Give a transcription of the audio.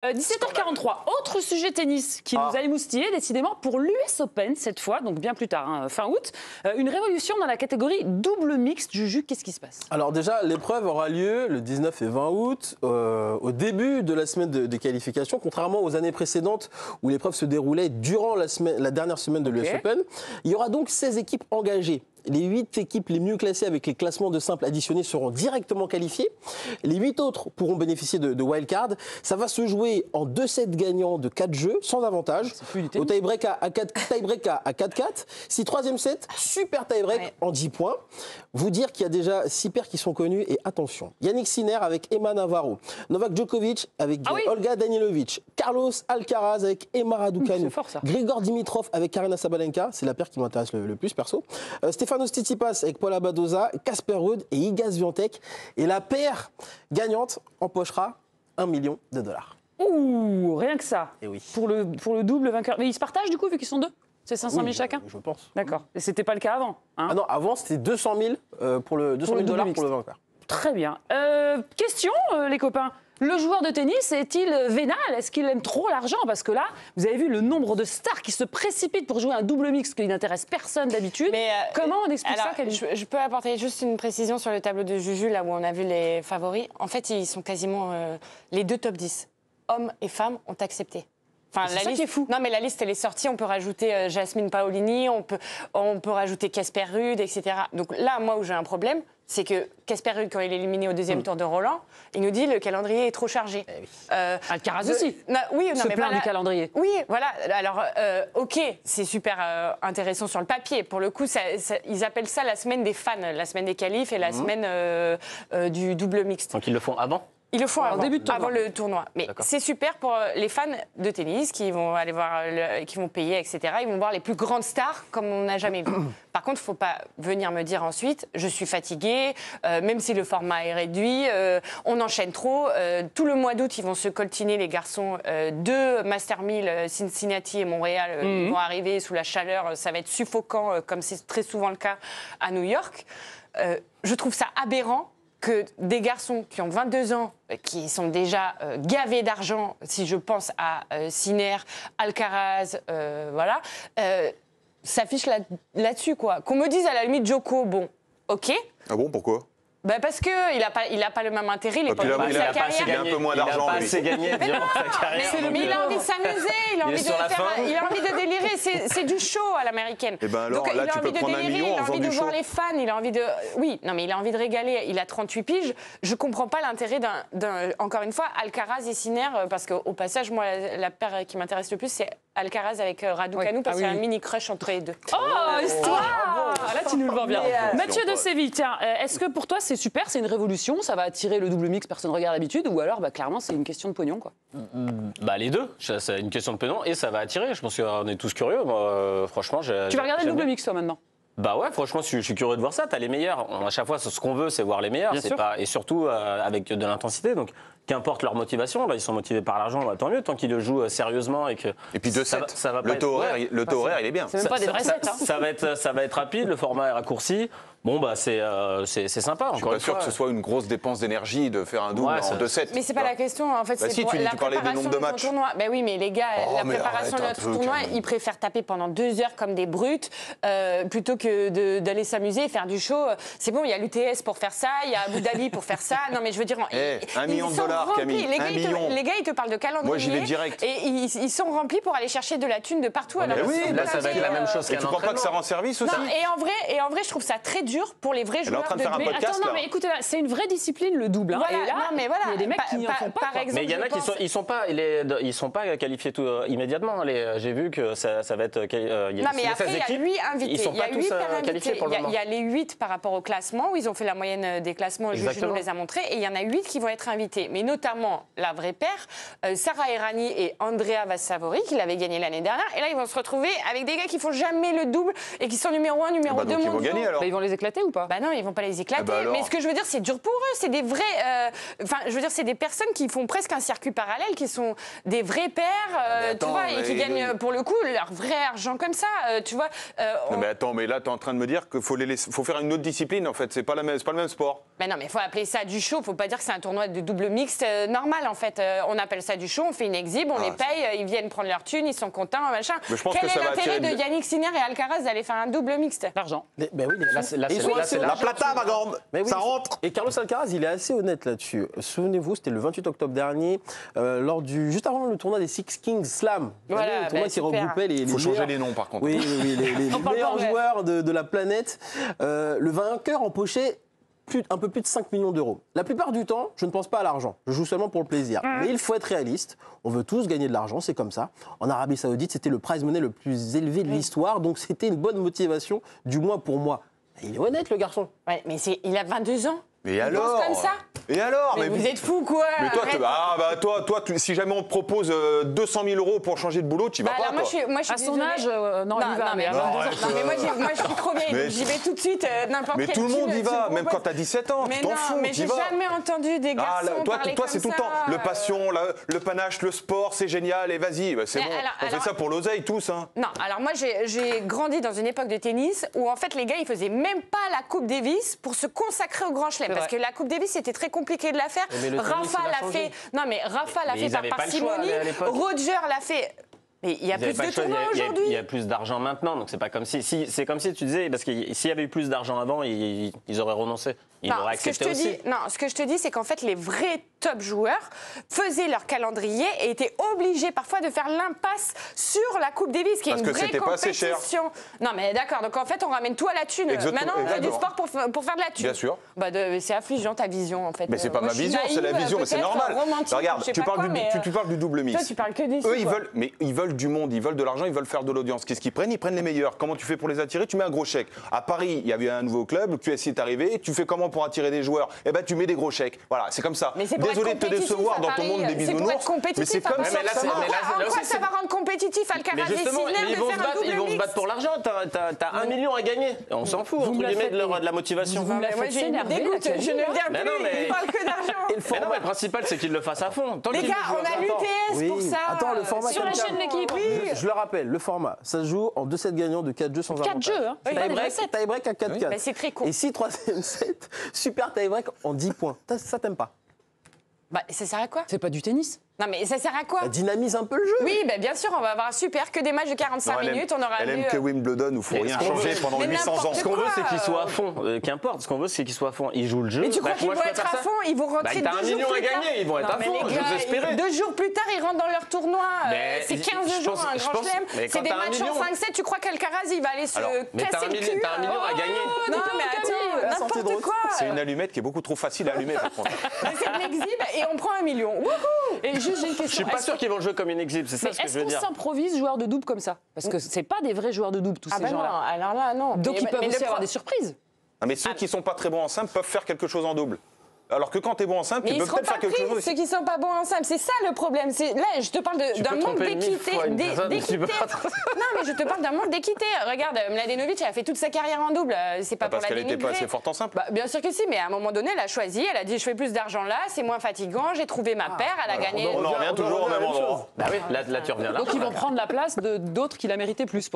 17h43, autre sujet tennis qui nous a émoustillé décidément pour l'US Open cette fois, donc bien plus tard, fin août. Une révolution dans la catégorie double mixte. Juju, qu'est-ce qui se passe? Alors déjà, l'épreuve aura lieu le 19 et 20 août, au début de la semaine de qualification, contrairement aux années précédentes où l'épreuve se déroulait durant la dernière semaine de l'US Open. Il y aura donc 16 équipes engagées. Les 8 équipes les mieux classées avec les classements de simple additionnés seront directement qualifiées. Les 8 autres pourront bénéficier de wildcard. Ça va se jouer en 2 sets gagnants de 4 jeux, sans avantage. Au tie-break à 4-4. Si troisième set, super tie-break en 10 points. Vous dire qu'il y a déjà 6 paires qui sont connues. Et attention, Yannick Sinner avec Emma Navarro, Novak Djokovic avec Olga Danilovic, Carlos Alcaraz avec Emma Raducanu, Grigor Dimitrov avec Karina Sabalenka, c'est la paire qui m'intéresse le plus perso, Stefanos Tsitsipas avec Paula Badoza, Casper Ruud et Iga Swiatek. Et la paire gagnante empochera $1 million. Ouh, rien que ça. Et oui. Pour le double vainqueur. Mais ils se partagent du coup vu qu'ils sont deux? C'est 500 000 chacun? Je pense. D'accord. Et c'était pas le cas avant, hein? Ah non, avant c'était 200 000 pour le $200 pour le vainqueur. Très bien. Question, les copains. Le joueur de tennis est-il vénal? Est-ce qu'il aime trop l'argent? Parce que là, vous avez vu le nombre de stars qui se précipitent pour jouer un double mix qui n'intéresse personne d'habitude. Comment on explique ça, Camille? Je peux apporter juste une précision sur le tableau de Juju, là où on a vu les favoris. En fait, ils sont quasiment les deux top 10. Hommes et femmes ont accepté. Enfin, c'est ça qui est fou. Non, mais la liste, elle est sortie. On peut rajouter Jasmine Paolini, on peut rajouter Casper Ruud, etc. Donc là, moi, où j'ai un problème, c'est que Casper Ruud, quand il est éliminé au deuxième tour de Roland, il nous dit le calendrier est trop chargé. Alcaraz aussi. Oui, se plaint du calendrier. Oui, voilà. Alors, ok, c'est super intéressant sur le papier. Pour le coup, ils appellent ça la semaine des fans, la semaine des qualifs et la semaine du double mixte. Donc ils le font avant? Ils le font avant, début de tournoi. avant le tournoi. Mais c'est super pour les fans de tennis qui vont aller voir, qui vont payer, etc. Ils vont voir les plus grandes stars comme on n'a jamais vu. Par contre, il ne faut pas venir me dire ensuite, je suis fatiguée, même si le format est réduit, on enchaîne trop. Tout le mois d'août, ils vont se coltiner, les garçons. 2 Master 1000, Cincinnati et Montréal, ils vont arriver sous la chaleur. Ça va être suffocant, comme c'est très souvent le cas à New York. Je trouve ça aberrant que des garçons qui ont 22 ans, qui sont déjà gavés d'argent, si je pense à Sinner, Alcaraz, voilà, s'affichent là-dessus, quoi. Qu'on me dise à la limite Djoko, bon, ok. Ah bon, pourquoi? Bah parce qu'il n'a pas le même intérêt, il est pas il sa a carrière. un peu moins d'argent. Il n'a pas assez gagné durant sa carrière. Mais il a envie de s'amuser, il a envie de délirer, c'est du show à l'américaine. Et ben alors, donc là, il a tu peux envie de prendre délirer, $1 million il a en envie faisant de du voir show. les fans, il a envie de... Oui, non mais il a envie de régaler, il a 38 piges. Je comprends pas l'intérêt encore une fois, Alcaraz et Sinner, parce qu'au passage, moi, la paire qui m'intéresse le plus, c'est Alcaraz avec Raducanu, parce qu'il y a un mini crush entre les deux. Oh, histoire! Là, tu nous le vends bien. Mathieu de Séville, tiens, est-ce que pour toi, c'est super, c'est une révolution, ça va attirer le double mix, personne ne regarde d'habitude, ou alors, clairement, c'est une question de pognon, quoi? Les deux, c'est une question de pognon, et ça va attirer. Je pense qu'on est tous curieux. Moi, franchement, tu vas regarder le double mix, toi, maintenant? Bah ouais, franchement, je suis curieux de voir ça. T'as les meilleurs. À chaque fois, ce qu'on veut, c'est voir les meilleurs. Et surtout avec de l'intensité. Donc, qu'importe leur motivation, ils sont motivés par l'argent, tant mieux, tant qu'ils le jouent sérieusement. Et puis 2-7. Le taux horaire, il est bien. C'est même pas des vrais sets. Ça va être rapide, le format est raccourci. Bon, c'est sympa. Je suis pas sûr que ce soit une grosse dépense d'énergie de faire un double en 2-7. Mais c'est pas la question, en fait, c'est pour la préparation de ton tournoi. Ben oui, mais les gars, la préparation de notre tournoi, ils préfèrent taper pendant 2 heures comme des brutes plutôt que d'aller s'amuser et faire du show. C'est bon, il y a l'UTS pour faire ça, il y a Abu Dhabi pour faire ça. Non, mais je veux dire, $1 million, Camille. Les gars, ils te parlent de calendrier. Moi, j'y vais direct. Et ils sont remplis pour aller chercher de la thune de partout. Là, ça va être la même chose qu'un entraînement. Tu crois pas que ça rend service aussi? Et en vrai, je trouve ça très dur pour les vrais joueurs de double. Attends, non, mais écoutez, c'est une vraie discipline, le double. Voilà, et là, non, mais voilà, il y a des mecs qui n'en font pas. Par exemple, mais il y en a qui ils sont pas qualifiés immédiatement. J'ai vu que ça va être. Non, mais après, il y a 8 invités. Ils sont pas tous qualifiés pour le moment. Il y a les 8 par rapport au classement, où ils ont fait la moyenne des classements, Juju nous les a montrés, et il y en a 8 qui vont être invités. Mais notamment la vraie paire, Sarah Errani et Andrea Vassavori, qui l'avaient gagné l'année dernière. Et là, ils vont se retrouver avec des gars qui font jamais le double et qui sont numéro 1, numéro 2 mondiaux. Ils vont gagner alors. Ils vont les éclater ou pas? Bah non, ils vont pas les éclater. Mais ce que je veux dire, c'est dur pour eux. C'est des vrais. Enfin, je veux dire, c'est des personnes qui font presque un circuit parallèle, qui sont des vrais pairs, tu vois, et qui gagnent pour le coup leur vrai argent comme ça, tu vois. Non, mais attends, mais là, tu es en train de me dire qu'il faut faire une autre discipline, en fait. C'est pas le même sport. Mais non, mais il faut appeler ça du show. Faut pas dire que c'est un tournoi de double mix mixte normal en fait. On appelle ça du show, on fait une exhibe, on les paye, ils viennent prendre leur thune, ils sont contents, machin. Quel est l'intérêt de Yannick Sinner et Alcaraz d'aller faire un double mixte? L'argent. Ben oui, là, c'est la plata, ma grande. Ça rentre. Et Carlos Alcaraz, il est assez honnête là-dessus. Souvenez-vous, c'était le 28 octobre dernier, juste avant le tournoi des Six Kings Slam. Voilà, le tournoi qui regroupait les Il faut changer les noms par contre. Oui, les meilleurs joueurs de la planète. Le vainqueur empochait un peu plus de 5 millions d'euros. La plupart du temps, je ne pense pas à l'argent. Je joue seulement pour le plaisir. Mais il faut être réaliste. On veut tous gagner de l'argent, c'est comme ça. En Arabie Saoudite, c'était le prize money le plus élevé de l'histoire. Donc c'était une bonne motivation, du moins pour moi. Il est honnête, le garçon. Ouais, mais il a 22 ans. Mais alors comme ça. Et alors mais vous êtes fous, quoi. Mais toi, si jamais on te propose 200 000 euros pour changer de boulot, tu vas pas, moi, je suis à son âge, non, il y va. Mais moi, je suis trop vieille, donc j'y vais tout de suite, n'importe quel. Mais tout le monde y va, même quand t'as 17 ans, tu t'en fous. Mais j'ai jamais entendu des garçons parler toi, c'est tout le temps. Le passion, le panache, le sport, c'est génial, et vas-y, c'est bon. On fait ça pour l'oseille, tous. Non, alors moi, j'ai grandi dans une époque de tennis où, en fait, les gars, ils faisaient même pas la Coupe Davis pour se consacrer au Grand Chelem. Parce que la Coupe Davis, c'était très compliqué de la faire. Rafa l'a fait. Non, mais Rafa l'a fait par parcimonie. Roger l'a fait. Mais il y a plus de tournois aujourd'hui. Il y a plus d'argent maintenant, donc c'est pas comme si c'est comme si tu disais, parce que s'il y avait eu plus d'argent avant, ils auraient renoncé. Ils auraient accepté aussi. Ce que je te dis, c'est qu'en fait, les vrais top joueurs faisaient leur calendrier et étaient obligés parfois de faire l'impasse sur la Coupe Davis, qui est une vraie compétition. Parce que c'était pas assez cher. Non, mais d'accord. Donc en fait, on ramène tout à la thune. Maintenant, on veut du sport pour faire de la thune. Bien sûr. C'est affligeant ta vision, en fait. Mais c'est pas ma vision, c'est la vision, mais c'est normal. Regarde, tu parles du double mix. Toi, tu parles que d'ici. Eux, ils veulent du monde, ils veulent de l'argent, ils veulent faire de l'audience. Qu'est-ce qu'ils prennent? Ils prennent les meilleurs. Comment tu fais pour les attirer? Tu mets un gros chèque. À Paris, il y avait un nouveau club, le QSI est arrivé. Tu fais comment pour attirer des joueurs? Eh ben, tu mets des gros chèques. Voilà, c'est comme ça. Désolé de te décevoir dans ton monde des bisounours, mais c'est comme ça. En quoi ça va rendre compétitif Alcaraz et Sinner de faire un double mix? Ils vont se battre pour l'argent. T'as 1 million à gagner. On s'en fout, entre guillemets, de la motivation. Moi, j'ai une dégoûte. Je ne viens plus. Il parle que d'argent. Le principal, c'est qu'ils le fassent à fond. Les gars, on a l'UTS pour ça. Attends, le format sur la chaîne de l'équipe. Je le rappelle, le format, ça se joue en 2 sets gagnants de 4 jeux sans avantage. 4 jeux, hein. Tie-break à 4-4. C'est très court. Et si 3e set, super tie-break en 10 points. Ça t'aime pas? Ça sert à quoi? C'est pas du tennis. Non, mais ça sert à quoi? Dynamise un peu le jeu. Oui, bien sûr, on va avoir super que des matchs de 45 minutes. On aura elle aime que Wimbledon où il faut rien changer pendant 800 ans. Ce qu'on veut, c'est qu'il soit à fond. Qu'importe, ce qu'on veut, c'est qu'il soit à fond. Ils jouent le jeu. Mais tu crois qu'ils vont être à fond? Ils vont rentrer 2 jours plus tard. T'as 1 million à gagner, ils vont être à fond. J'ose espérer. 2 jours plus tard, ils rentrent dans leur tournoi. C'est 15 jours, un grand chelem. C'est des matchs en 5-7. Tu crois qu'Alcaraz, il va aller se casser le cul? T'as 1 million à gagner. Non, mais attends, n'importe quoi. C'est une allumette qui est beaucoup trop facile à allumer, par contre. C'est une exhibe et on prend 1 million. Et juste, j'ai une question. Je suis pas sûr qu'ils vont jouer comme une exhibe, c'est ça ce que je veux dire. Est-ce qu'on s'improvise joueur de double comme ça? Parce que c'est pas des vrais joueurs de double, tous ces gens-là. Non, alors là, non. Donc ils peuvent aussi avoir des surprises. Mais ceux qui sont pas très bons en simple peuvent faire quelque chose en double. Alors que quand t'es bon en simple, tu peux peut-être faire quelque chose aussi. Ceux qui sont pas bons en simple, c'est ça le problème. Là, je te parle d'un manque d'équité. Non, mais je te parle d'un manque d'équité. Regarde, Mladenovic, elle a fait toute sa carrière en double. C'est pas pour la dénigrer. Parce qu'elle était pas assez forte en simple. Bien sûr que si, mais à un moment donné, elle a choisi. Elle a dit, je fais plus d'argent là, c'est moins fatigant. J'ai trouvé ma paire, elle a gagné. On en revient toujours au même endroit. Bah oui, là tu reviens là. Donc ils vont prendre la place d'autres qui la méritaient plus.